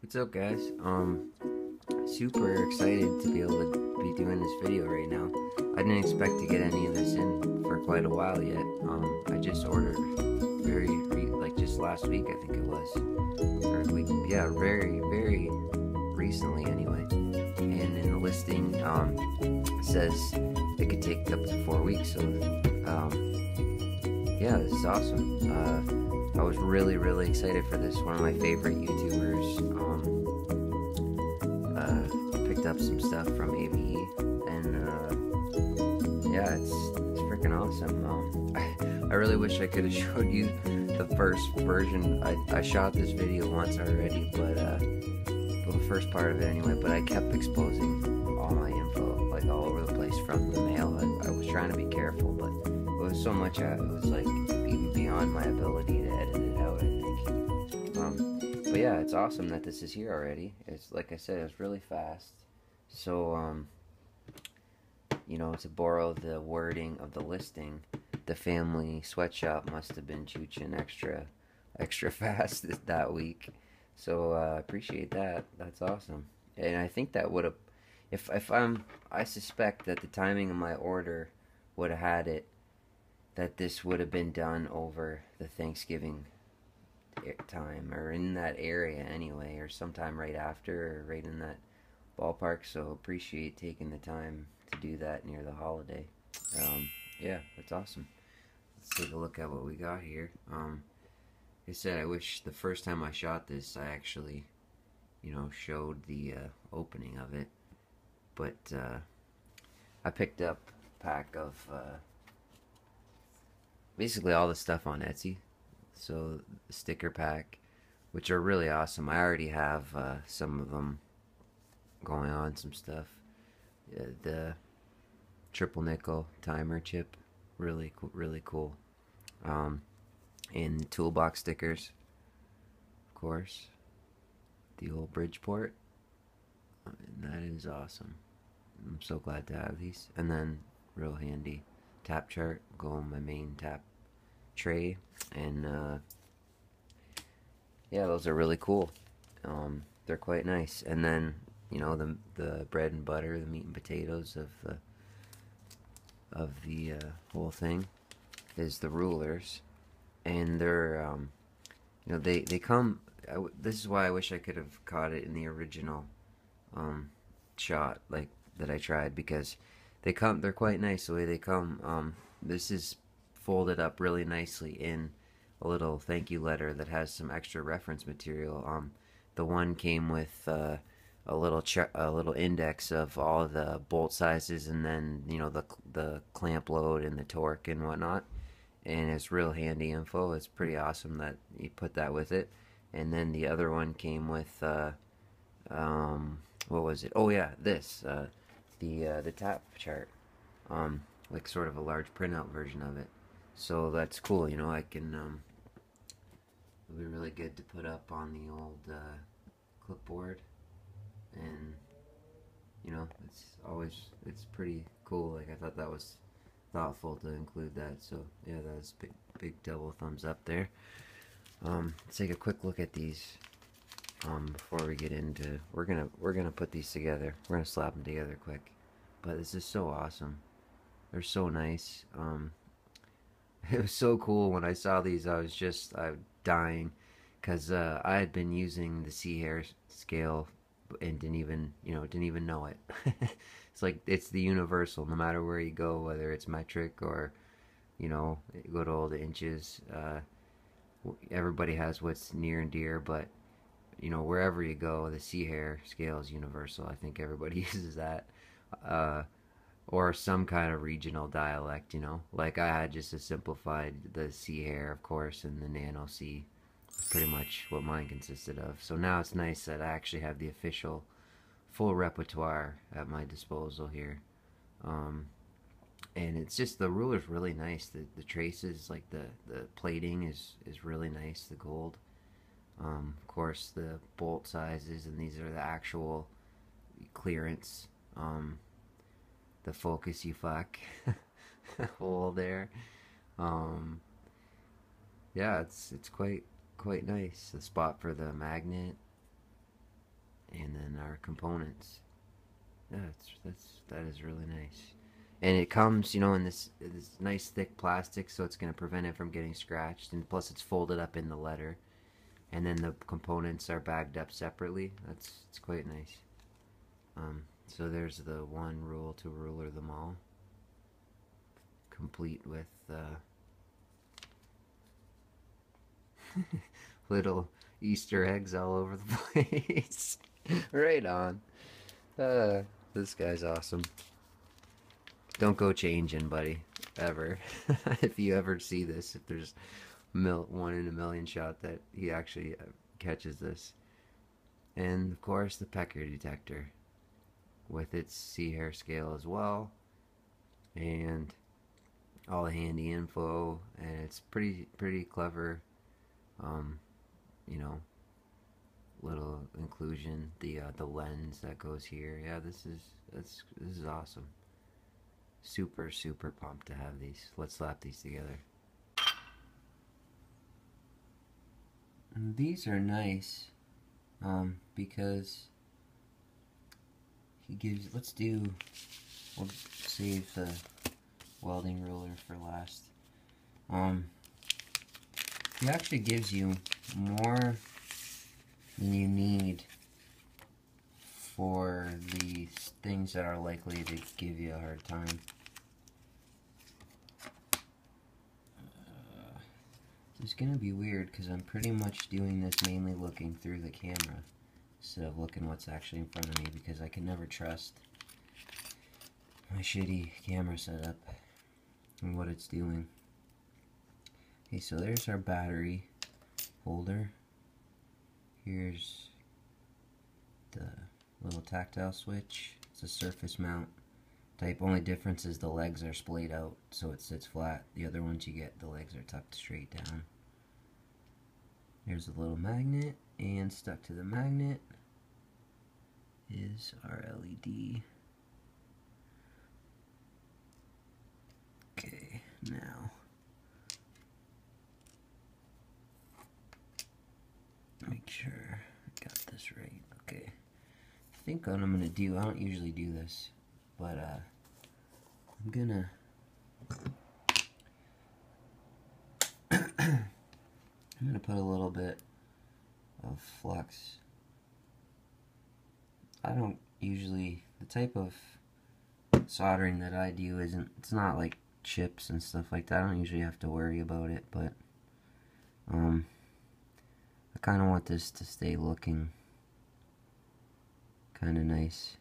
What's up, guys? Super excited to be able to be doing this video right now. I didn't expect to get any of this in for quite a while yet. I just ordered like just last week, I think it was, or yeah, very recently anyway. And in the listing, it says it could take up to 4 weeks. So, yeah, this is awesome. I was really excited for this. One of my favorite YouTubers picked up some stuff from AvE, and yeah, it's freaking awesome. I really wish I could have showed you the first version. I shot this video once already, but well, the first part of it anyway. But I kept exposing all my info, like all over the place from the mail. I was trying to be careful, but it was so much. It was like even beyond my ability to edit it out, I think. But yeah, it's awesome that this is here already. It's like I said, it's really fast. So you know, to borrow the wording of the listing, the family sweatshop must have been chooching extra fast that week. So I appreciate that. That's awesome. And I think that would have, I suspect that the timing of my order would have had it that this would have been done over the Thanksgiving time, or in that area anyway, or sometime right after, or right in that ballpark. So appreciate taking the time to do that near the holiday. Yeah, that's awesome. Let's take a look at what we got here. Like I said, I wish the first time I shot this I actually, you know, showed the opening of it, but I picked up a pack of basically all the stuff on Etsy. So the sticker pack, which are really awesome. I already have some of them going on, some stuff. The triple nickel timer chip, really cool. And toolbox stickers, of course. The old Bridgeport, and that is awesome. I'm so glad to have these. And then real handy tap chart, go on my main tap tray, and yeah, those are really cool. They're quite nice. And then, you know, the bread and butter, the meat and potatoes of the whole thing is the rulers, and they're you know, they come. This is why I wish I could have caught it in the original shot, like that I tried, because they're quite nice the way they come. This is folded up really nicely in a little thank you letter that has some extra reference material. The one came with a little index of all of the bolt sizes, and then, you know, the clamp load and the torque and whatnot, and it's real handy info. It's pretty awesome that you put that with it. And then the other one came with what was it? Oh yeah, this the tap chart, like sort of a large printout version of it. So that's cool. You know, I can it'll be really good to put up on the old clipboard, and you know, it's pretty cool. Like, I thought that was thoughtful to include that. So yeah, that's big double thumbs up there. Let's take a quick look at these before we get into. We're gonna put these together. We're gonna slap them together quick. But this is so awesome. They're so nice. It was so cool when I saw these. I was dying, because I had been using the C hair scale and didn't even know it. It's like, it's the universal, no matter where you go, whether it's metric or, you know, good old inches. Everybody has what's near and dear, but, you know, wherever you go, the C hair scale is universal. I think everybody uses that, or some kind of regional dialect. You know, like I had just a simplified the C hair, of course, and the nano C. Pretty much what mine consisted of. So now it's nice that I actually have the official full repertoire at my disposal here. And it's just, the ruler's really nice. The traces, like the plating is really nice, the gold. Of course, the bolt sizes, and these are the actual clearance. The focus you fuck hole there. Yeah, it's quite nice. The spot for the magnet, and then our components. Yeah, that is really nice. And it comes, you know, in this nice thick plastic, so it's going to prevent it from getting scratched. And plus, it's folded up in the letter, and then the components are bagged up separately. It's quite nice. So there's the one rule to ruler them all, complete with little Easter eggs all over the place. Right on. This guy's awesome. Don't go changing, buddy. Ever. If you ever see this, if there's one in a million shot that he actually catches this. And of course, the pecker detector with its sea hair scale as well, and all the handy info, and it's pretty clever. You know, little inclusion, the lens that goes here. Yeah, this is awesome. Super pumped to have these. Let's slap these together. And these are nice because he gives. We'll save the welding ruler for last. He actually gives you more than you need for the things that are likely to give you a hard time. It's gonna be weird because I'm pretty much doing this mainly looking through the camera instead of looking what's actually in front of me, because I can never trust my shitty camera setup and what it's doing. Okay, so there's our battery holder. Here's the little tactile switch. It's a surface mount type. Only difference is the legs are splayed out so it sits flat. The other ones you get, the legs are tucked straight down. There's a little magnet, and stuck to the magnet is our LED. Okay, now make sure I got this right. Okay, I think what I'm gonna do, I don't usually do this, but I'm gonna put a little bit of flux. I don't usually, the type of soldering that I do it's not like chips and stuff like that. I don't usually have to worry about it, but I kind of want this to stay looking kind of nice.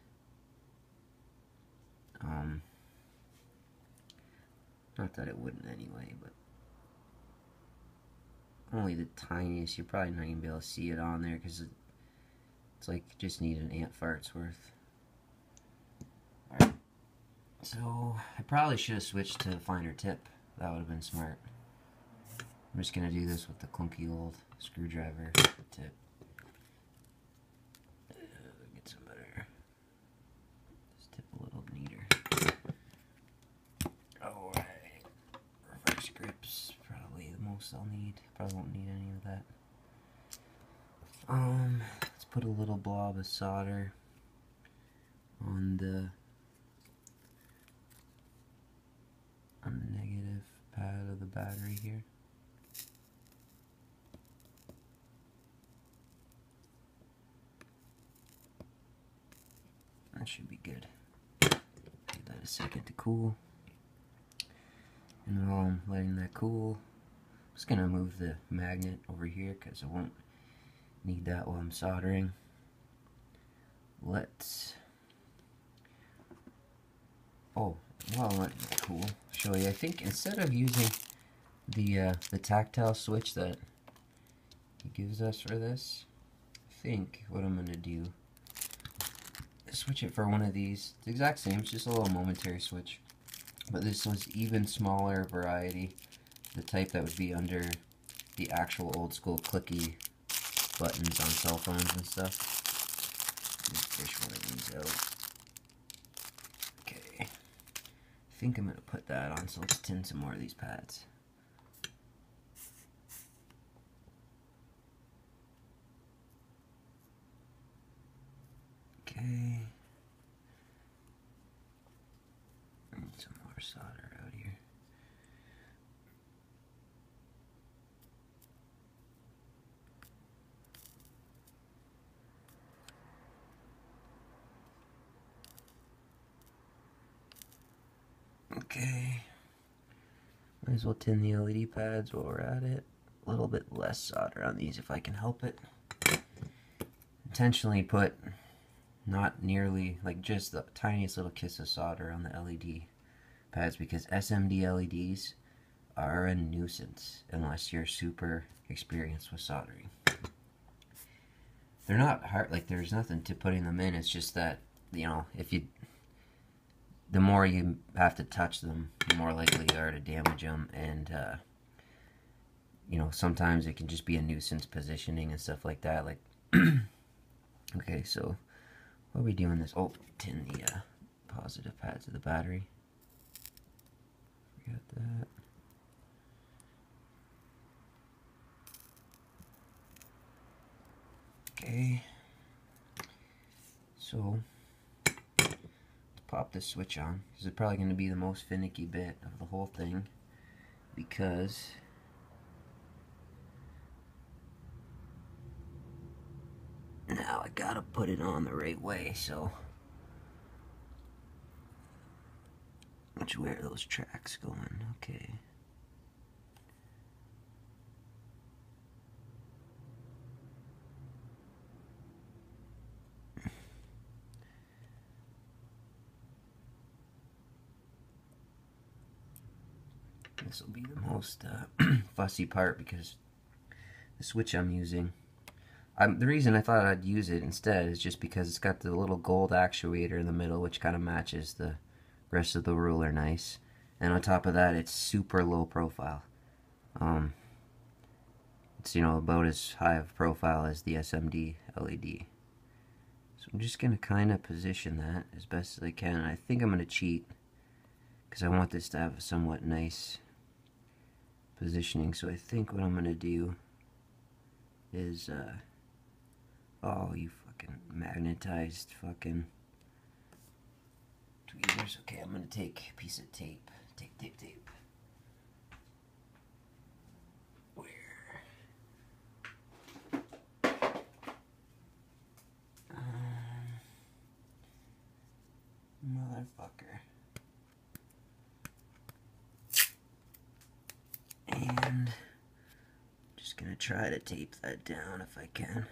Not that it wouldn't anyway, but only the tiniest. You're probably not gonna be able to see it on there because it's like you just need an ant fart's worth. Alright, so I probably should have switched to a finer tip. That would have been smart. I'm just gonna do this with the clunky old screwdriver tip. Get some better. This tip a little neater. Alright, reverse grips, probably the most I'll need. Probably won't need any of that. Let's put a little blob of solder on the negative pad of the battery here. That should be good. Give that a second to cool. And while I'm letting that cool, I'm just gonna move the magnet over here because I won't need that while I'm soldering. While I'm letting it cool, show you. I think instead of using the tactile switch that he gives us for this, I think what I'm gonna do is switch it for one of these. It's the exact same, it's just a little momentary switch. But this was even smaller variety, the type that would be under the actual old school clicky buttons on cell phones and stuff. Let me fish one of these out. Okay, I think I'm going to put that on, so let's tin some more of these pads. Okay. I need some more solder out here. Okay. Might as well tin the LED pads while we're at it. A little bit less solder on these if I can help it. Intentionally put not nearly, like just the tiniest little kiss of solder on the LED pads because SMD LEDs are a nuisance unless you're super experienced with soldering. They're not hard, like there's nothing to putting them in, it's just that, you know, the more you have to touch them, the more likely you are to damage them, and you know, sometimes it can just be a nuisance positioning and stuff like that. Like, okay, so what are we doing this? Oh, tin the positive pads of the battery. Forgot that. Okay, so pop this switch on. This is probably going to be the most finicky bit of the whole thing because now I gotta put it on the right way. So which way are those tracks going? Okay. This will be the most fussy part because the switch I'm using, the reason I thought I'd use it instead is just because it's got the little gold actuator in the middle, which kind of matches the rest of the ruler nice. And on top of that, it's super low profile. It's, you know, about as high of profile as the SMD LED. So I'm just going to kind of position that as best as I can. And I think I'm going to cheat because I want this to have a somewhat nice positioning. So I think what I'm going to do is, oh, you fucking magnetized fucking tweezers. Okay, I'm going to take a piece of tape. Tape. Where? Motherfucker. And just gonna try to tape that down if I can.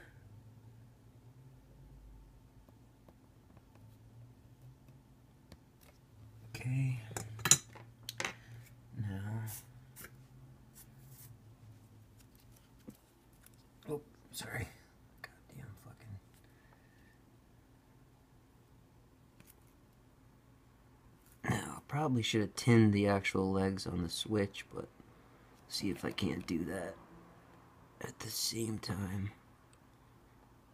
Okay. Now, oh, sorry. Goddamn fucking. Now, I probably should have tinned the actual legs on the switch, but see if I can't do that at the same time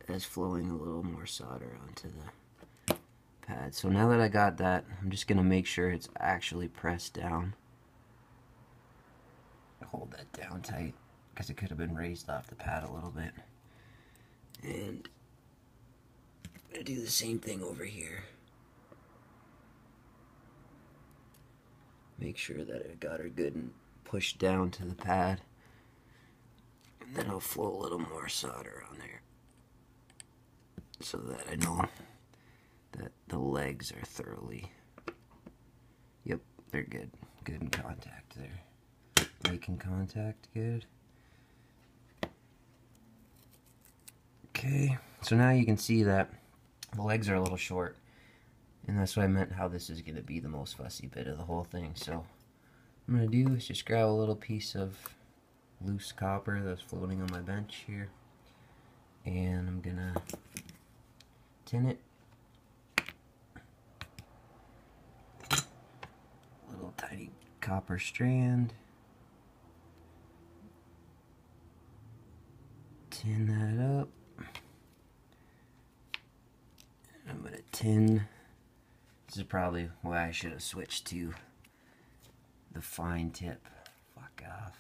as flowing a little more solder onto the pad. So now that I got that, I'm just gonna make sure it's actually pressed down. Hold that down tight because it could have been raised off the pad a little bit. And I'm gonna do the same thing over here. Make sure that I got her good and pushed down to the pad. And then I'll flow a little more solder on there so that I know that the legs are thoroughly, yep, they're good. Good in contact there. Making contact good. Okay, so now you can see that the legs are a little short. And that's what I meant how this is going to be the most fussy bit of the whole thing. So what I'm going to do is just grab a little piece of loose copper that's floating on my bench here. And I'm going to tin it. A little tiny copper strand. Tin that up. And I'm going to tin. This is probably why I should have switched to the fine tip. Fuck off.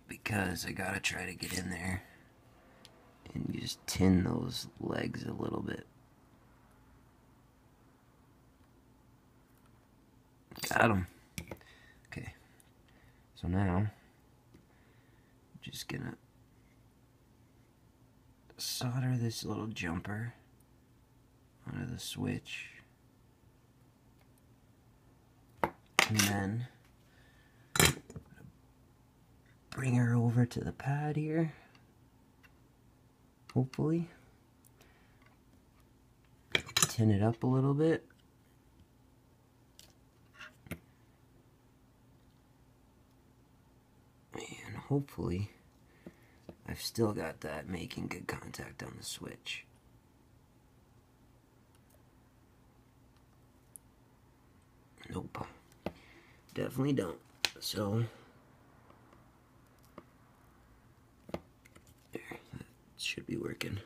Because I gotta try to get in there and just tin those legs a little bit. Got them. Okay, so now I'm just gonna solder this little jumper onto the switch, and then bring her over to the pad here, hopefully. Tin it up a little bit. And hopefully I've still got that making good contact on the switch. Nope. Definitely don't. So there, that should be working.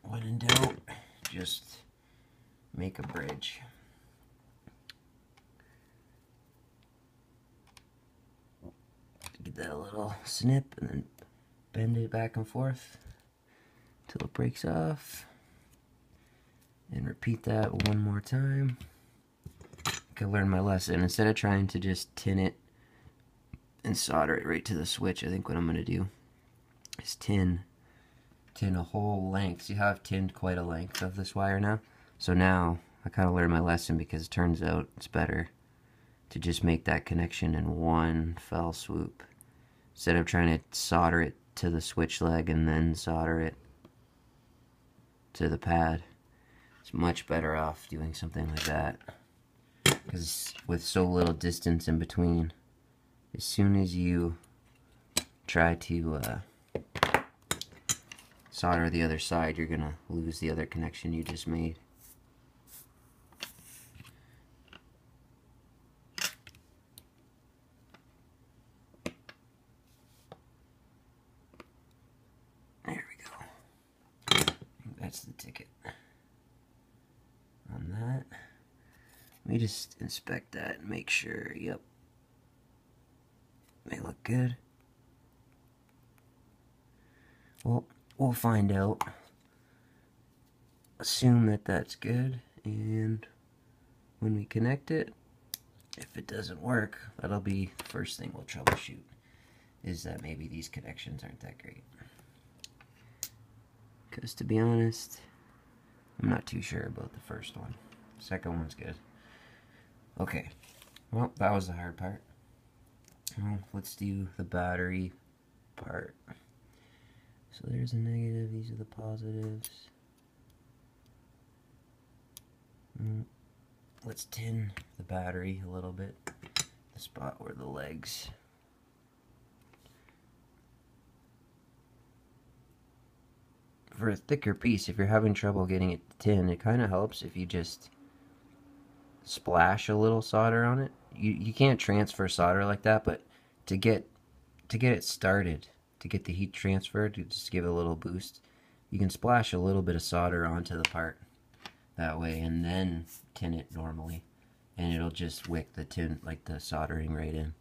When in doubt, just make a bridge. Get that little snip and then bend it back and forth till it breaks off. And repeat that one more time. I could learn my lesson. Instead of trying to just tin it and solder it right to the switch, I think what I'm going to do is tin a whole length. See how I've tinned quite a length of this wire now? So now I kind of learned my lesson, because it turns out it's better to just make that connection in one fell swoop instead of trying to solder it to the switch leg and then solder it to the pad. It's much better off doing something like that, because with so little distance in between, as soon as you try to solder the other side, you're gonna lose the other connection you just made. There we go. That's the ticket on that. Let me just inspect that and make sure, yep, they look good. Well, we'll find out. Assume that that's good, and when we connect it, if it doesn't work, that'll be the first thing we'll troubleshoot, is that maybe these connections aren't that great. Because to be honest, I'm not too sure about the first one. The second one's good. Okay, well, that was the hard part. Well, let's do the battery part. So there's a negative, these are the positives. Let's tin the battery a little bit, the spot where the legs. For a thicker piece, if you're having trouble getting it to tin, it kind of helps if you just splash a little solder on it. You can't transfer solder like that, but to get it started, to get the heat transferred, to just give it a little boost, you can splash a little bit of solder onto the part that way, and then tin it normally, and it'll just wick the tin, like the soldering right in.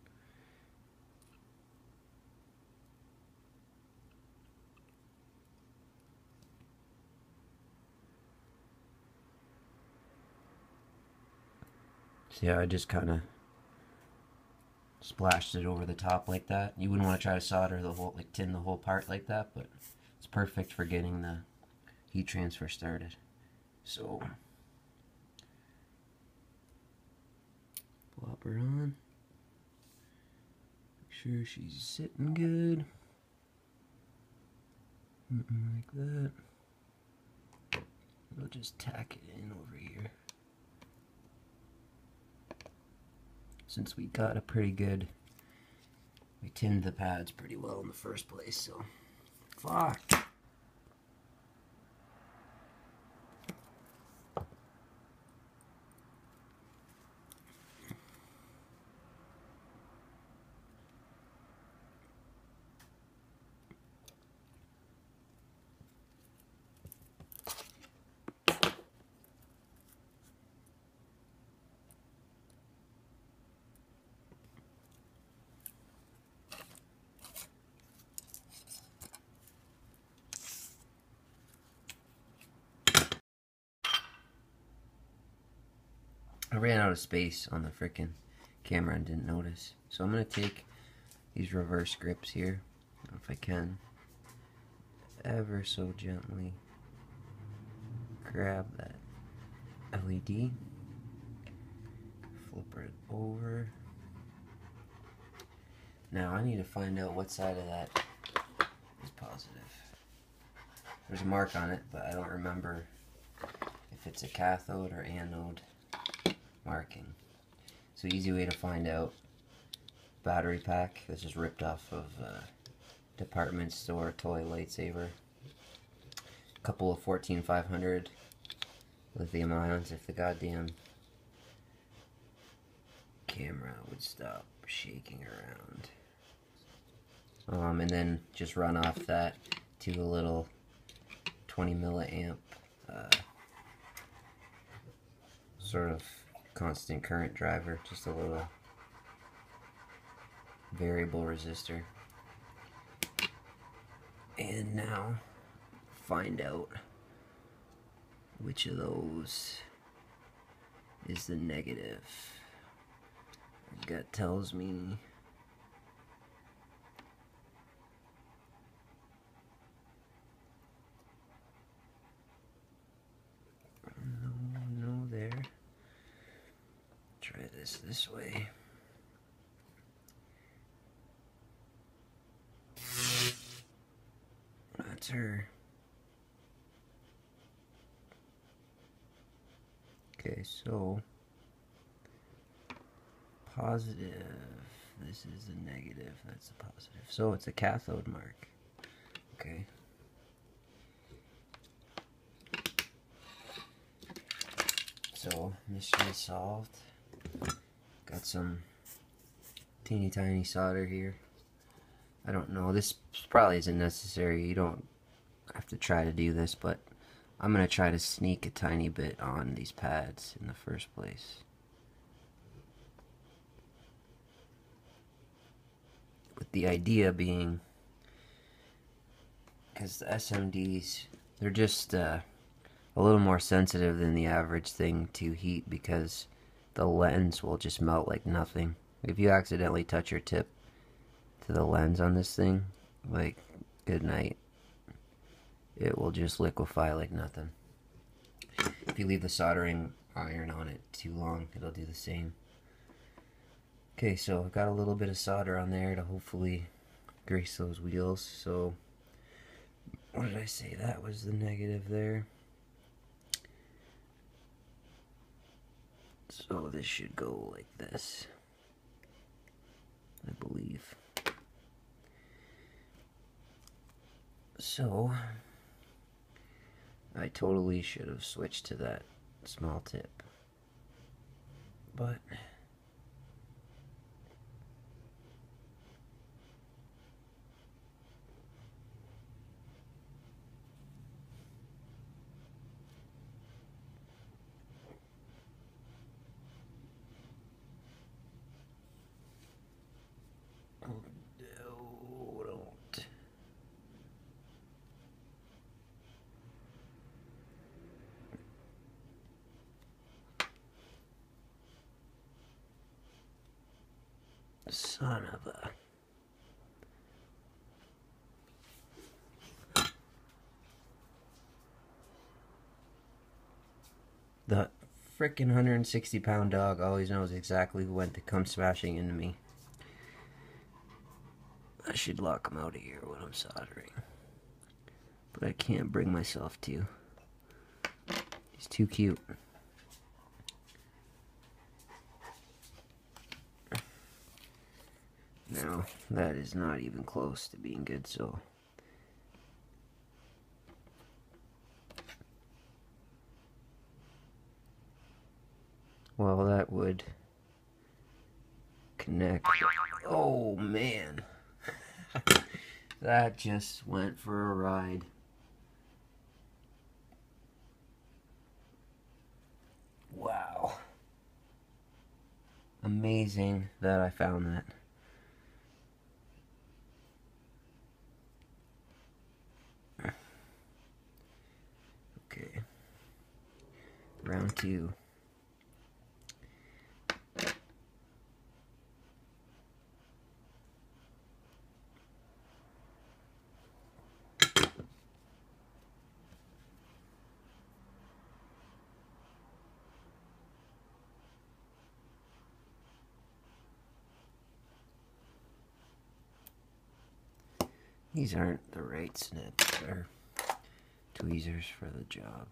See how I just kind of splashed it over the top like that? You wouldn't want to try to solder the whole, like tin the whole part like that, but it's perfect for getting the heat transfer started. So, plop her on. Make sure she's sitting good. Like that. We'll just tack it in over here. Since we got a pretty good, we tinned the pads pretty well in the first place, so fuck. I ran out of space on the frickin' camera and didn't notice. So I'm gonna take these reverse grips here, if I can, ever so gently grab that LED, flip it over. Now I need to find out what side of that is positive. There's a mark on it, but I don't remember if it's a cathode or anode marking. So easy way to find out. Battery pack. This is ripped off of department store toy lightsaber. A couple of 14500 lithium ions if the goddamn camera would stop shaking around. And then just run off that to a little 20 milliamp sort of constant current driver, just a little variable resistor. And now find out which of those is the negative. My gut tells me no there. Try this way. That's her. Okay, so positive. This is the negative. That's the positive. So it's a cathode mark. Okay. So mystery solved. Got some teeny tiny solder here. I don't know. This probably isn't necessary. You don't have to try to do this, but I'm going to try to sneak a tiny bit on these pads in the first place. With the idea being, because the SMDs, they're just a little more sensitive than the average thing to heat, because the lens will just melt like nothing. If you accidentally touch your tip to the lens on this thing, like, good night. It will just liquefy like nothing. If you leave the soldering iron on it too long, it'll do the same. Okay, so I've got a little bit of solder on there to hopefully grease those wheels. So, what did I say? That was the negative there. So this should go like this, I believe. So I totally should have switched to that small tip, but don't. Son of a... The frickin' 160-pound dog always knows exactly when to come smashing into me. I should lock him out of here when I'm soldering, but I can't bring myself to. He's too cute. Now, that is not even close to being good, so... Well, that would connect. Oh, man. That just went for a ride. Wow. Amazing that I found that. Okay. Round two. These aren't the right snips or tweezers for the job.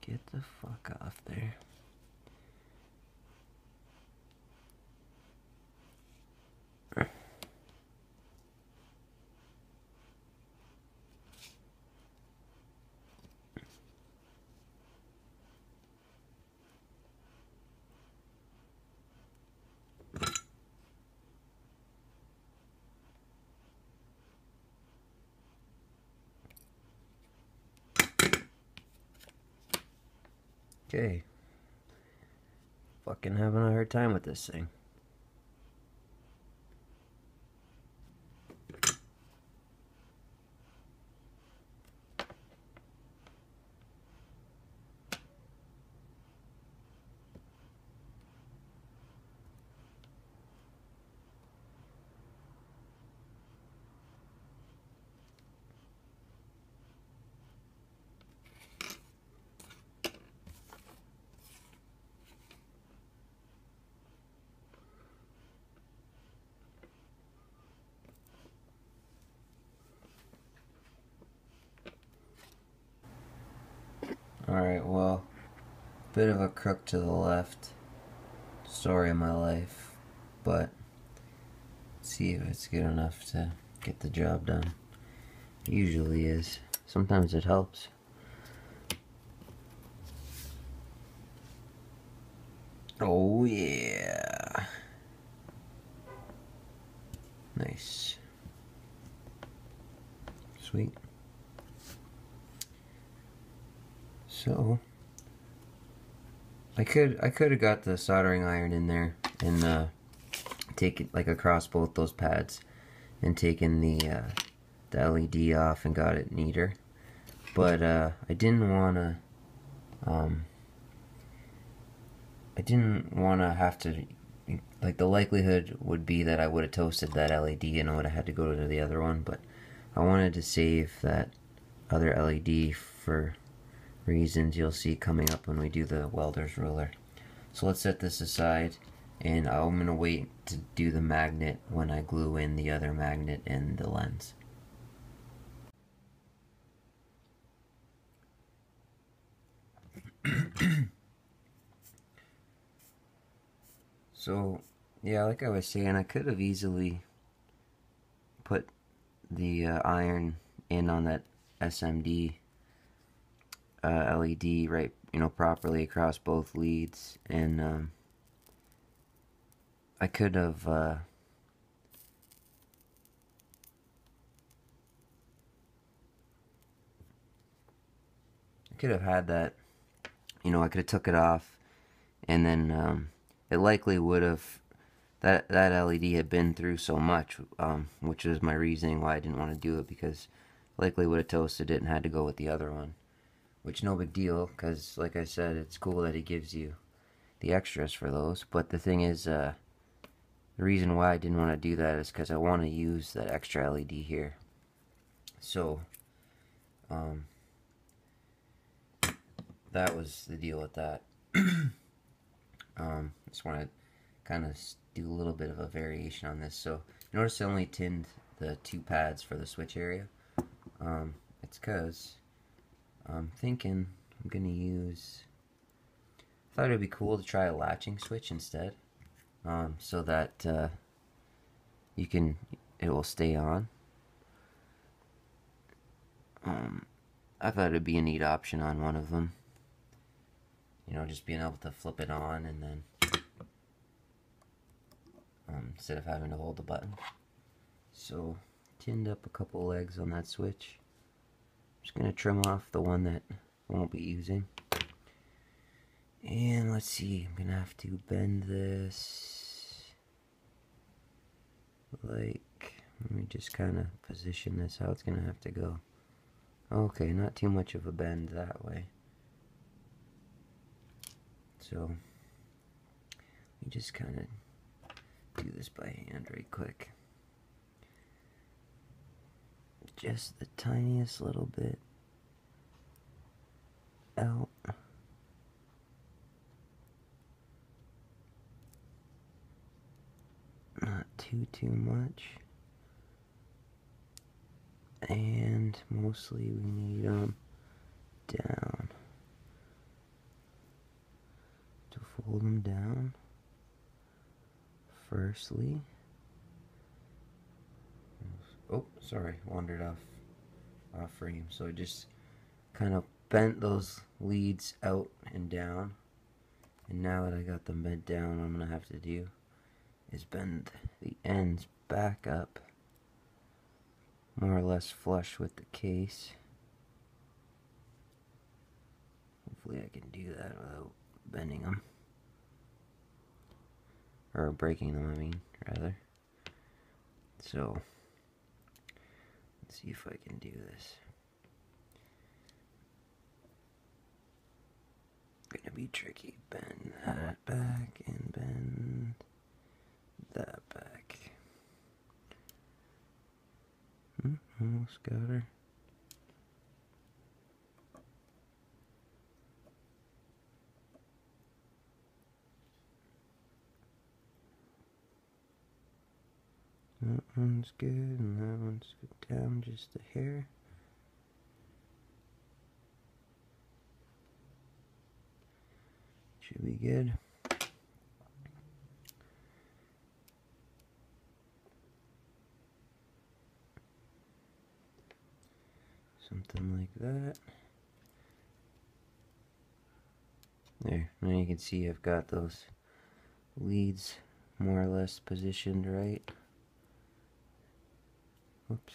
Get the fuck off there. Okay. Fucking having a hard time with this thing. Alright, well, bit of a crook to the left. Story of my life. But, see if it's good enough to get the job done. It usually is. Sometimes it helps. Oh yeah. Nice. Sweet. So I could have got the soldering iron in there and take it like across both those pads and taken the LED off and got it neater. But I didn't wanna have to, like, the likelihood would be that I would have toasted that LED and I would have had to go to the other one, but I wanted to save that other LED for reasons you'll see coming up when we do the welder's ruler. So let's set this aside, and I'm going to wait to do the magnet when I glue in the other magnet in the lens. So, yeah, like I was saying, I could have easily put the iron in on that SMD LED right, properly across both leads, and I could have had that, I could have took it off, and then it likely would have, that LED had been through so much, which is my reasoning why I didn't want to do it, because likely would have toasted it and had to go with the other one. Which, no big deal, because like I said, it's cool that he gives you the extras for those. But the thing is, the reason why I didn't want to do that is because I want to use that extra LED here. So, that was the deal with that. Just want to kind of do a little bit of a variation on this. So, notice I only tinned the 2 pads for the switch area. It's because I'm thinking I'm going to use, I thought it would be cool to try a latching switch instead, so that it will stay on. I thought it would be a neat option on one of them. Just being able to flip it on and then, instead of having to hold the button. So, tinned up a couple legs on that switch. Just going to trim off the one that I won't be using. And let's see, I'm going to have to bend this, like, let me just kind of position this how it's going to have to go. Okay, not too much of a bend that way. So, let me just kind of do this by hand right quick. Just the tiniest little bit out. Not too much. and mostly we need them down. To fold them down, firstly, oh sorry, wandered off frame, so I just kind of bent those leads out and down, and now that I got them bent down, what I'm gonna have to do is bend the ends back up more or less flush with the case. Hopefully I can do that without bending them, or breaking them, I mean, rather. So let's see if I can do this. Gonna be tricky. Bend that back and bend that back. Almost got her. That one's good, and that one's good down just a hair. Should be good. Something like that. There, now you can see I've got those leads more or less positioned right. Oops.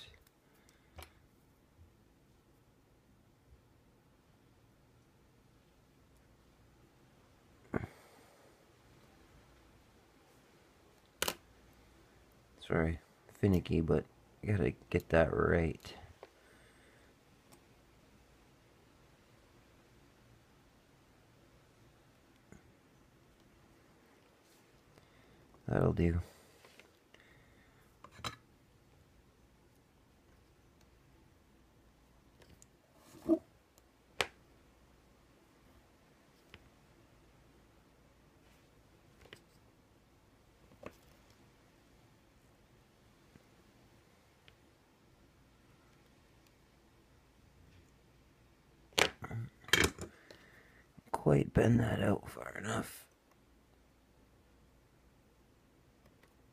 Sorry, finicky, but I gotta get that right. That'll do. Quite bend that out far enough.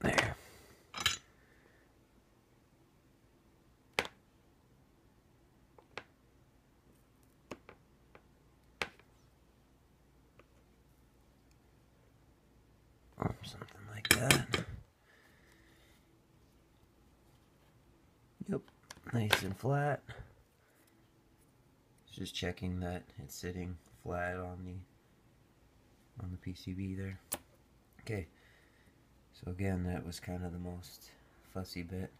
There. Something like that. Yep, nice and flat. Just checking that it's sitting flat on the PCB there. Okay, so again, that was kind of the most fussy bit.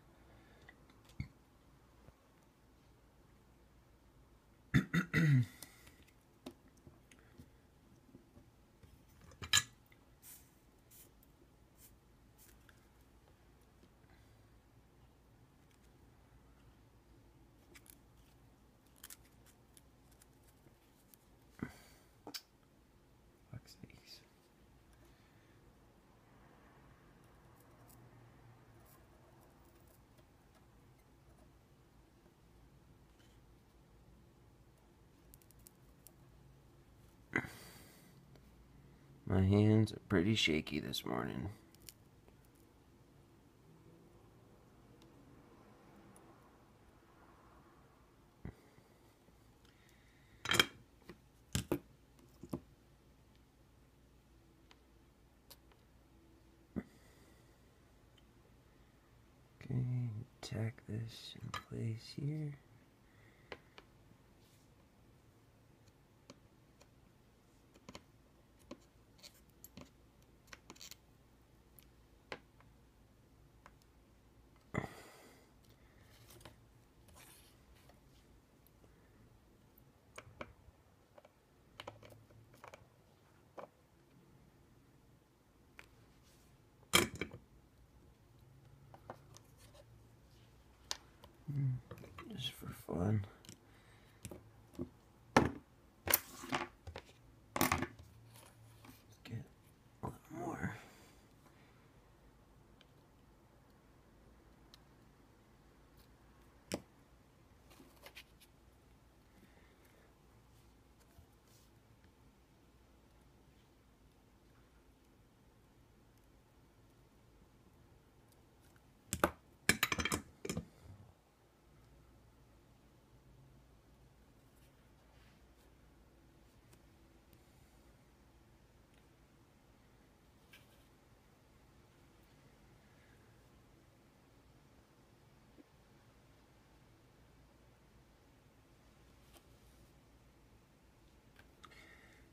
My hands are pretty shaky this morning. Okay, tack this in place here. Just for fun. Let's get a little more.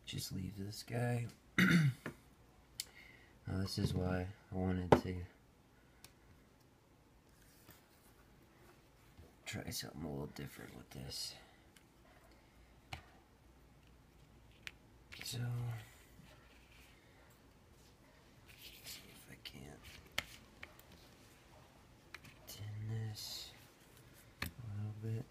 just leave this guy. Now this is why I wanted to try something a little different with this. So, let's see if I can't tin this a little bit.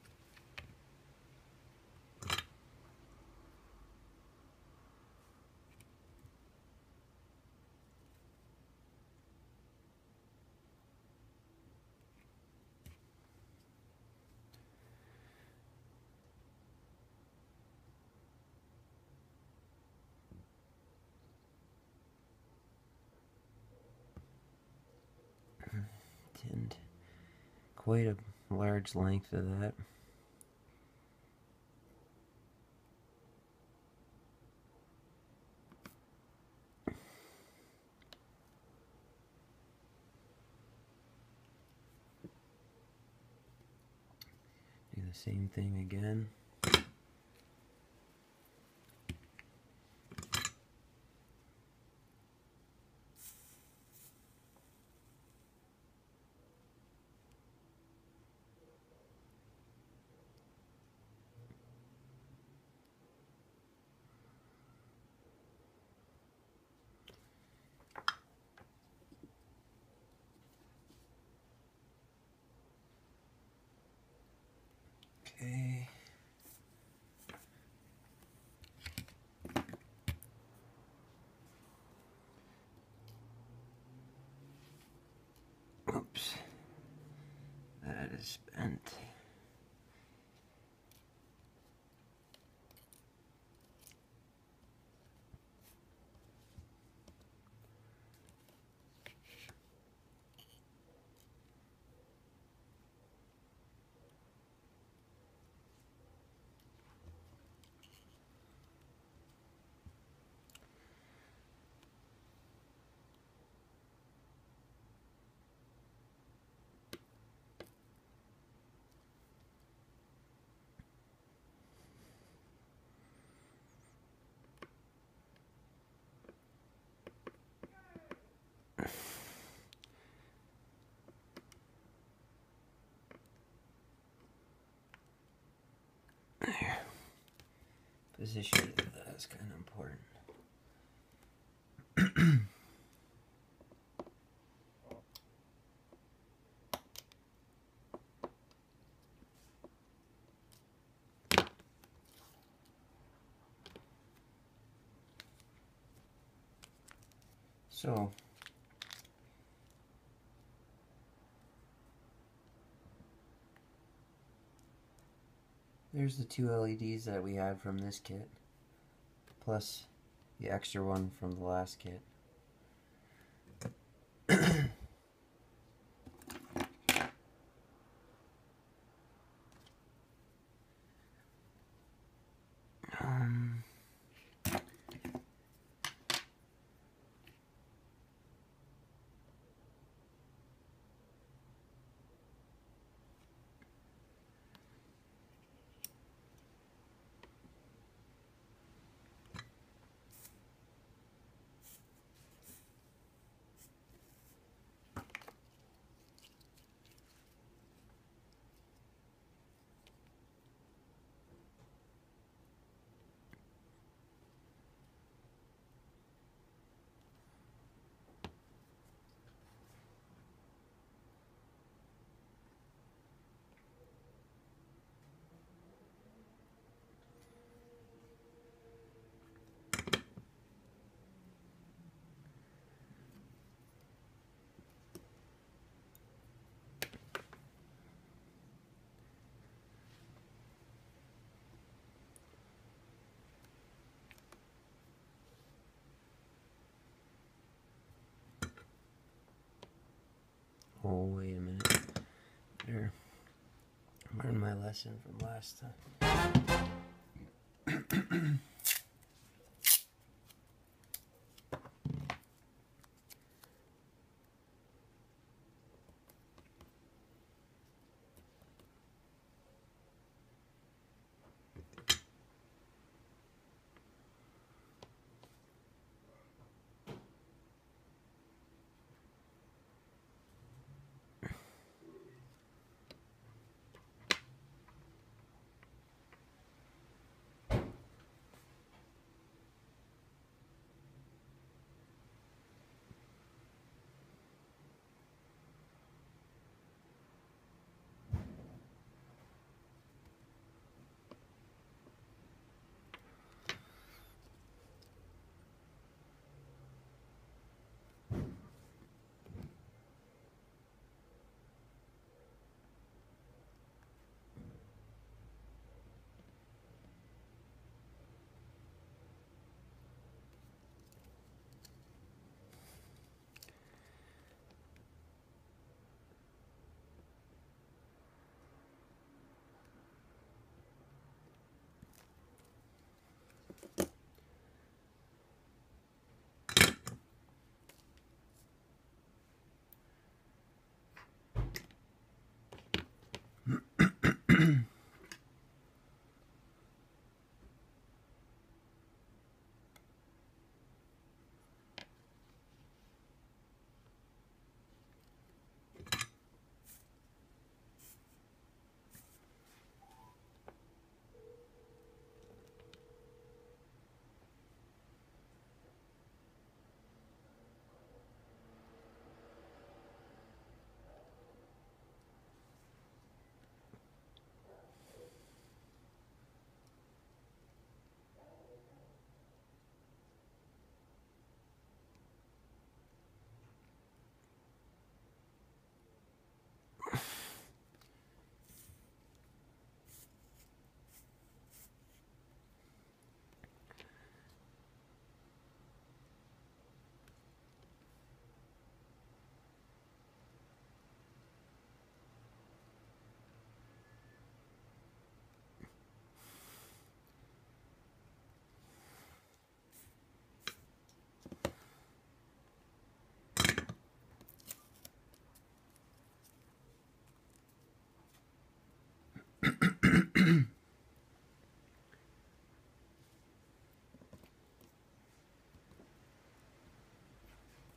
Tinned quite a large length of that. Do the same thing again. Okay. Oops. That is bent. There. Position of that is kind of important. So, there's the 2 LEDs that we had from this kit, plus the extra one from the last kit. Oh, wait a minute. Better learn my lesson from last time.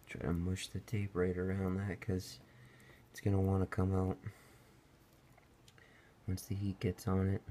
Try to mush the tape right around that because it's going to want to come out once the heat gets on it.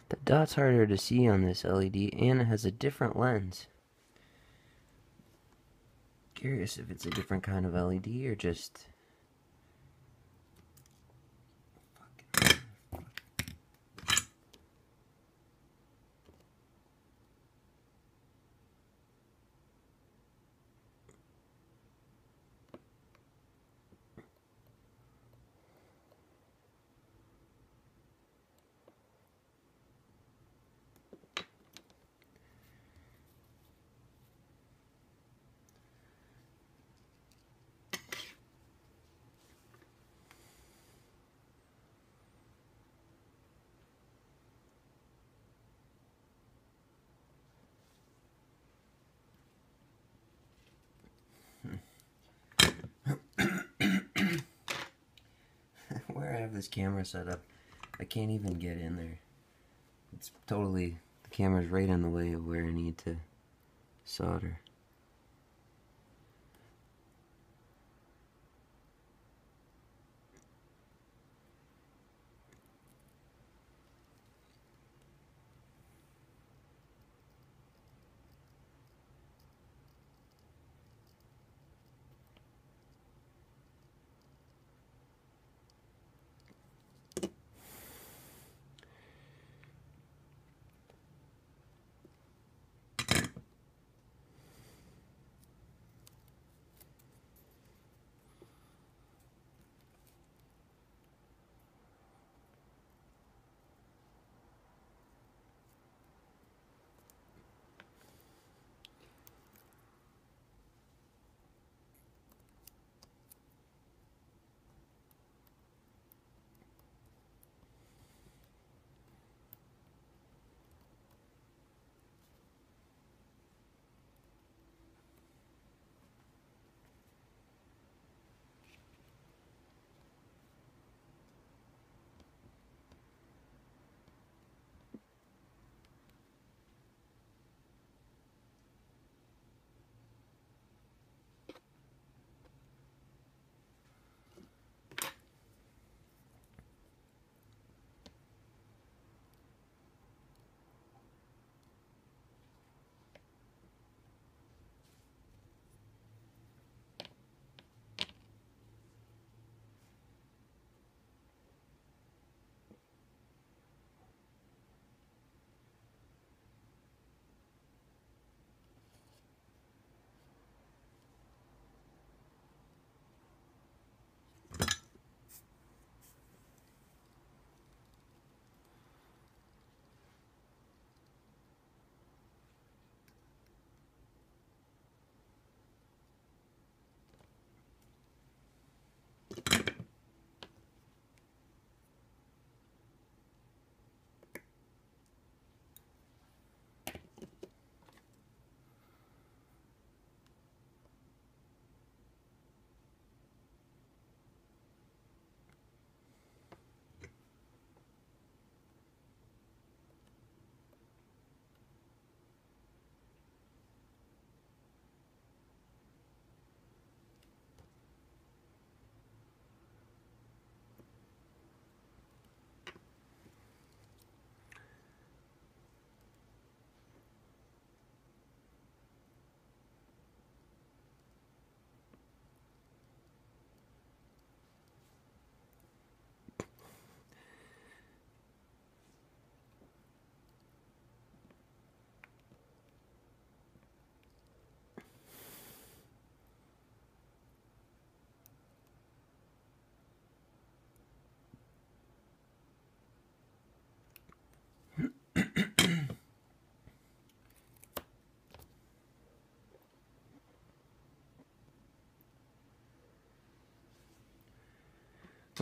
The dot's harder to see on this LED, and it has a different lens. Curious if it's a different kind of LED or just... Where I have this camera set up, I can't even get in there. It's totally, the camera's right in the way of where I need to solder.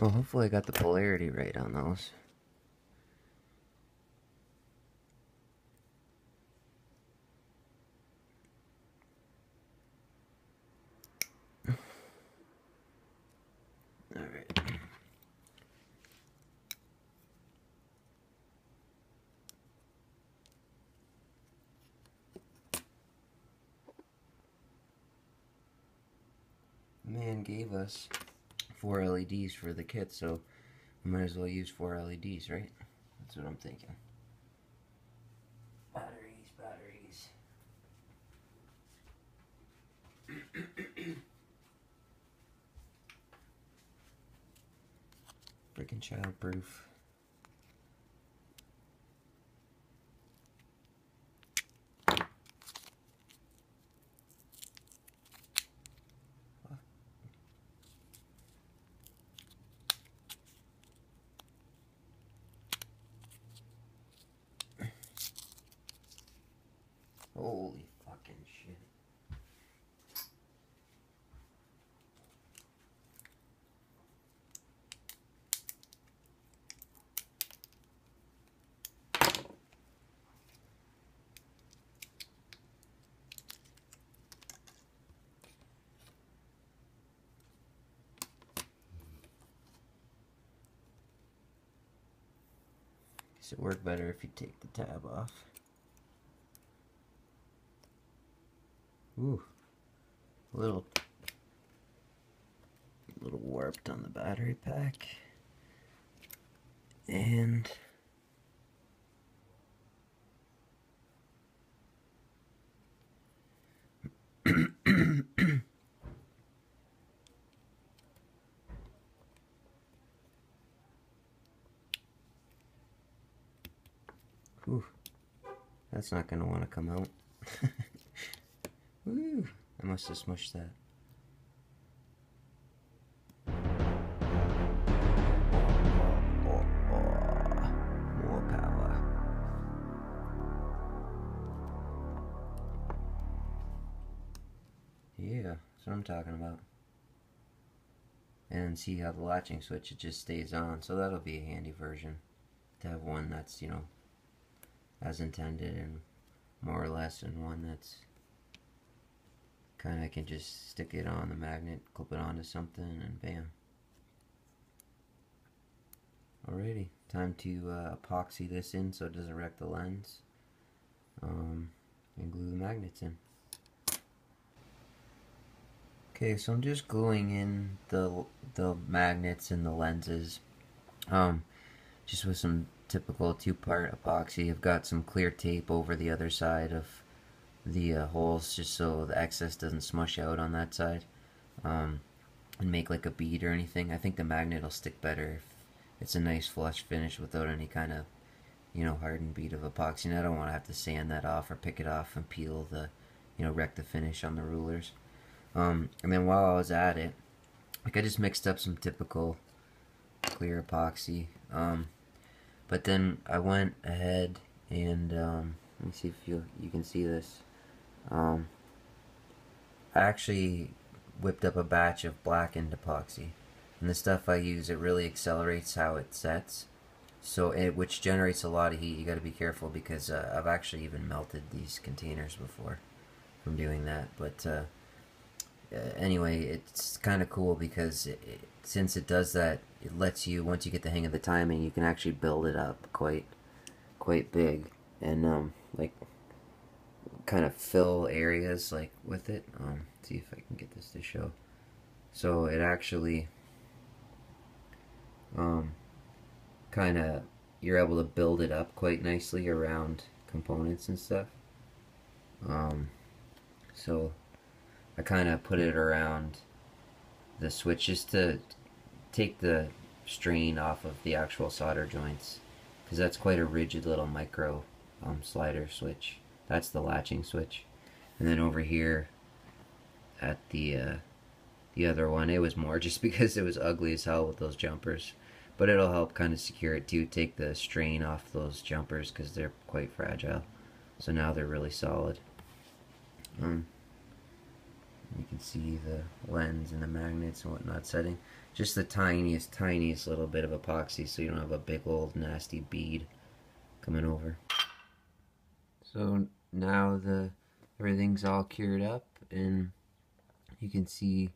Well, hopefully I got the polarity right on those. man gave us 4 LEDs for the kit, so we might as well use 4 LEDs, right? That's what I'm thinking. Batteries, batteries. Freaking childproof. Holy fucking shit. Guess it work better if you take the tab off. Ooh, a little warped on the battery pack, and whew, that's not gonna want to come out. Woo, I must have smushed that. More power. Yeah, that's what I'm talking about. And see how the latching switch, it just stays on, so that'll be a handy version to have one that's, you know, as intended, and more or less, and one that's kind of, I can just stick it on the magnet, clip it onto something, and bam. Alrighty, time to epoxy this in so it doesn't wreck the lens, and glue the magnets in. Okay, so I'm just gluing in the magnets and the lenses, just with some typical 2-part epoxy. I've got some clear tape over the other side of the holes, just so the excess doesn't smush out on that side, and make like a bead or anything. I think the magnet will stick better if it's a nice flush finish without any kind of, you know, hardened bead of epoxy. And I don't want to have to sand that off or pick it off and peel the, you know, wreck the finish on the rulers. And then while I was at it, like, I just mixed up some typical clear epoxy, but then I went ahead and let me see if you can see this. I actually whipped up a batch of blackened epoxy, and the stuff I use, it really accelerates how it sets, so which generates a lot of heat. You got to be careful, because I've actually even melted these containers before from doing that. But anyway, it's kind of cool because since it does that, it lets you, once you get the hang of the timing, you can actually build it up quite big, and like kind of fill areas like with it. See if I can get this to show. So it actually kind of, you're able to build it up quite nicely around components and stuff. So I kind of put it around the switch just to take the strain off of the actual solder joints, because that's quite a rigid little micro slider switch. That's the latching switch. And then over here at the other one, it was more just because it was ugly as hell with those jumpers, but it'll help kind of secure it too, take the strain off those jumpers, because they're quite fragile. So now they're really solid. You can see the lens and the magnets and whatnot setting. Just the tiniest little bit of epoxy, so you don't have a big old nasty bead coming over. So now everything's all cured up, and you can see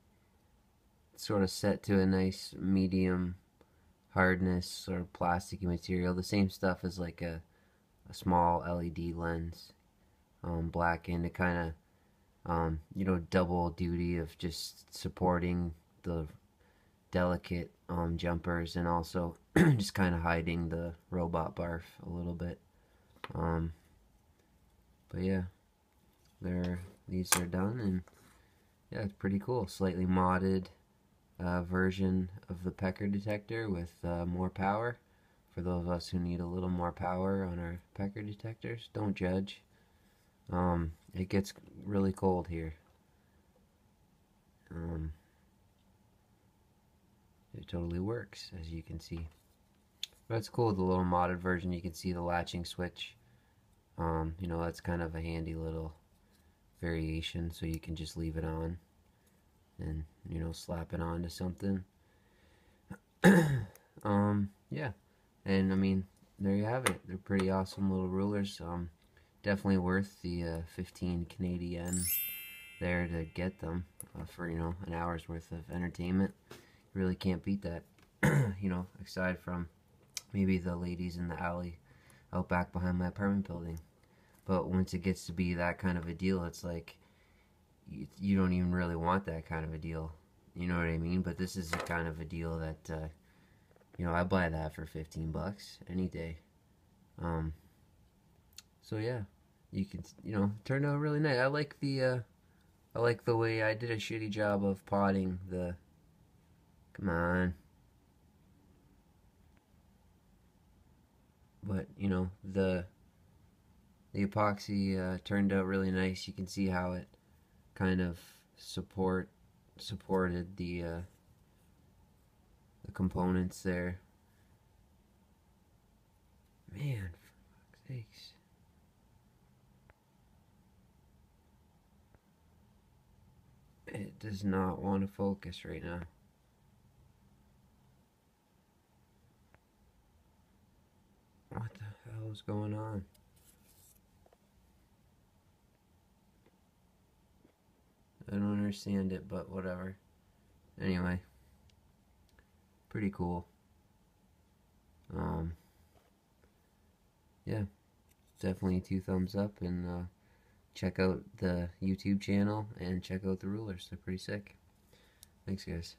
it's sort of set to a nice medium hardness, sort of plasticky material. The same stuff as like a small LED lens, blackened. It kind you know, double duty of just supporting the delicate jumpers and also just kind of hiding the robot barf a little bit. Um, but yeah, these are done, and yeah, it's pretty cool. Slightly modded version of the pecker detector with more power. For those of us who need a little more power on our pecker detectors, don't judge. It gets really cold here. It totally works, as you can see. But it's cool, the little modded version. You can see the latching switch. You know, that's kind of a handy little variation, so you can just leave it on and, you know, slap it onto something. Yeah, and I mean, there you have it. They're pretty awesome little rulers. Definitely worth the 15 Canadian there to get them for, you know, an hour's worth of entertainment. You really can't beat that. You know, aside from maybe the ladies in the alley out back behind my apartment building. But once it gets to be that kind of a deal, it's like you don't even really want that kind of a deal. You know what I mean? But this is a kind of a deal that you know, I buy that for 15 bucks any day. So yeah, you can, you know, it turned out really nice. I like the way I did a shitty job of potting the. Come on. But you know, the epoxy turned out really nice. You can see how it kind of supported the components there. Man, for fuck's sakes. It does not want to focus right now. What the hell is going on? I don't understand it, but whatever. Anyway, pretty cool. Yeah, definitely 2 thumbs up, and check out the YouTube channel and check out the rulers. They're pretty sick. Thanks, guys.